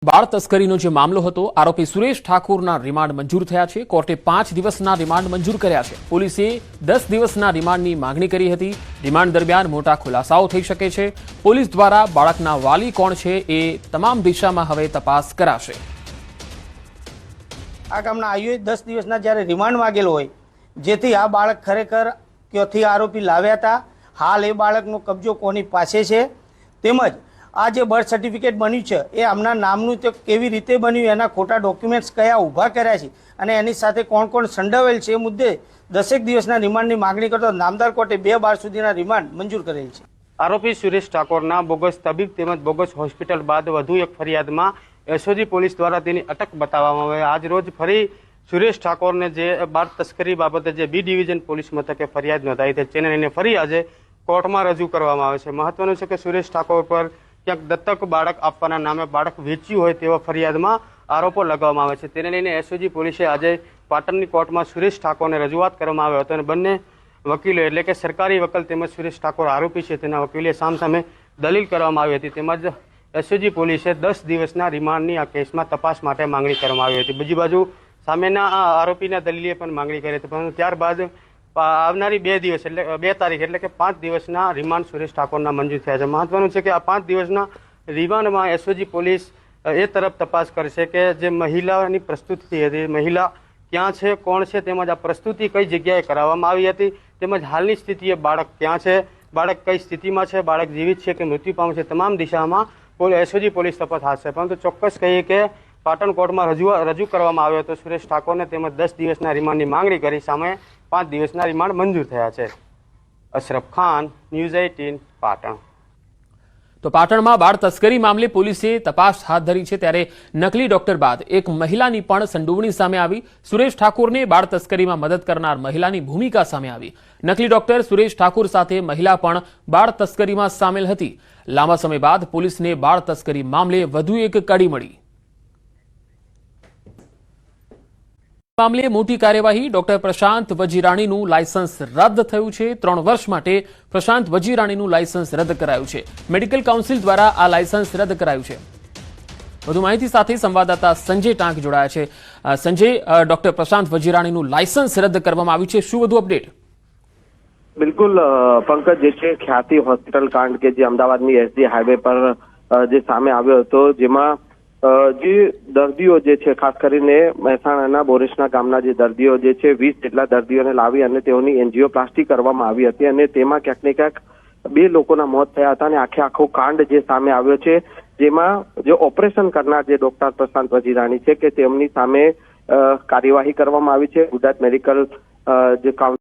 બાળ તસ્કરીનો જે મામલો હતો, આરોપી સુરેશ ઠાકોરના રિમાન્ડ મંજૂર થયા છે। કોર્ટે 5 દિવસના રિમાન્ડ મંજૂર કર્યા છે। પોલીસે 10 દિવસના રિમાન્ડની માંગણી કરી હતી। રિમાન્ડ દરમિયાન મોટા ખુલાસાઓ થઈ શકે છે। પોલીસ દ્વારા બાળકના વાલી કોણ છે એ તમામ દિશામાં હવે તપાસ કરાશે। આ કામના આયુએ 10 દિવસના જ્યારે રિમાન્ડ માંગેલો હોય, જેથી આ બાળક ખરેખર ક્યાંથી આરોપી લાવ્યા હતા, હાલ એ બાળકનો કબજો કોની પાસે છે, તેમજ આ જે બર્થ સર્ટિફિકેટ બન્યું છે એ આમના નામનું તે કેવી રીતે બન્યું, એના ખોટા ડોક્યુમેન્ટ્સ કયા ઊભા કર્યા છે અને એની સાથે કોણ કોણ સંડોવાયેલ છે, એ મુદ્દે 10 દિવસના રિમાન્ડની માંગણી કરતો નામદાર કોર્ટે 2/12 સુધીના રિમાન્ડ મંજૂર કરેલ છે। આરોપી સુરેશ ઠાકોરના બોગસ તબીબ તેમજ બોગસ હોસ્પિટલ બાદ વધુ એક ફરિયાદમાં એસઓજી પોલીસ દ્વારા તેની અટક બતાવવામાં આવી। આજ રોજ ફરી સુરેશ ઠાકોરને જે બાળ તસ્કરી બાબતે જે બી ડિવિઝન પોલીસ મથકે ફરિયાદ નોંધાઈ છે તેને લઈને ફરી આજે કોર્ટમાં રજૂ કરવામાં આવે છે। મહત્વનું છે કે સુરેશ ઠાકોર પર ક્યાંક દત્તક બાળક આપવાના નામે બાળક વેચ્યું હોય તેવા ફરિયાદમાં આરોપો લગાવવામાં આવે છે। તેને લઈને એસઓજી પોલીસે આજે પાટણની કોર્ટમાં સુરેશ ઠાકોરને રજૂઆત કરવામાં આવ્યો હતો અને બંને વકીલો એટલે કે સરકારી વકીલ તેમજ સુરેશ ઠાકોર આરોપી છે તેના વકીલે સામસામે દલીલ કરવામાં આવી હતી। તેમજ એસઓજી પોલીસે 10 દિવસના રિમાન્ડની આ કેસમાં તપાસ માટે માંગણી કરવામાં આવી હતી। બીજી બાજુ સામેના આરોપીના દલીલે પણ માંગણી કરી હતી, પરંતુ ત્યારબાદ આવનારી 2 દિવસ એટલે 2 તારીખ એટલે કે 5 દિવસના રિમાન્ડ સુરેશ ઠાકોરના મંજૂર થયા છે। મહત્વનું છે કે આ 5 દિવસના રિમાન્ડમાં એસઓજી પોલીસ એ તરફ તપાસ કરશે કે જે મહિલાની પ્રસ્તુતિ હતી, મહિલા ક્યાં છે, કોણ છે, તેમજ આ પ્રસ્તુતિ કઈ જગ્યાએ કરાવવામાં આવી હતી, તેમજ હાલની સ્થિતિએ બાળક ક્યાં છે, બાળક કઈ સ્થિતિમાં છે, બાળક જીવિત છે કે મૃત્યુ પામ્યું છે, તમામ દિશામાં એસઓજી પોલીસ તપાસ હાથ છે। પરંતુ ચોક્કસ કહીએ કે પાટણ કોર્ટમાં રજૂ કરવામાં આવ્યો હતો સુરેશ ઠાકોરને, તેમજ 10 દિવસના રિમાન્ડની માંગણી કરી સામે 5 દિવસના રિમાન્ડ મંજૂર થયા છે। અશરફ ખાન, ન્યૂઝ 18 પાટણ। તો પાટણમાં બાળ તસ્કરી મામલે પોલીસે તપાસ હાથ ધરી છે, ત્યારે નકલી ડોક્ટર બાદ એક મહિલાની પણ સંડોવણી સામે આવી। સુરેશ ઠાકોરને બાળ તસ્કરીમાં મદદ કરનાર મહિલાની ભૂમિકા સામે આવી। નકલી ડોક્ટર સુરેશ ઠાકોર સાથે મહિલા પણ બાળ તસ્કરીમાં સામેલ હતી। લાંબા સમય બાદ પોલીસને બાળ તસ્કરી મામલે વધુ એક કડી મળી। મામલે મોટી કાર્યવાહી, ડોક્ટર પ્રશાંત વજીરાણીનું લાયસન્સ રદ થયું છે। 3 વર્ષ માટે પ્રશાંત વજીરાણીનું લાયસન્સ રદ કરાયું છે। મેડિકલ કાઉન્સિલ દ્વારા આ લાયસન્સ રદ કરાયું છે। વધુ માહિતી સાથે સંવાદદાતા સંજય ટાંક જોડાયા છે। સંજય, ડોક્ટર પ્રશાંત વજીરાણીનું લાયસન્સ રદ કરવામાં આવ્યું છે, શું વધુ અપડેટ? બિલકુલ પંકજ, જે છે ખ્યાતિ હોસ્પિટલ કાંડ કે જે અમદાવાદની એસજી હાઈવે પર જે સામે આવ્યો હતો, જેમાં જે દર્દીઓ જે છે, ખાસ કરીને મહેસાણાના બોરેશના ગામના જે દર્દીઓ જે છે, 20 જેટલા દર્દીઓને લાવી અને તેઓની એન્જિયોપ્લાસ્ટી કરવામાં આવી હતી અને તેમાં ક્યાંક ને ક્યાંક 2 લોકોના મોત થયા હતા અને આખો કાંડ જે સામે આવ્યો છે, જેમાં જે ઓપરેશન કરનાર જે ડોક્ટર પ્રશાંત વજીરાણી છે કે તેમની સામે કાર્યવાહી કરવામાં આવી છે। ગુજરાત મેડિકલ જે કાઉન્સિલ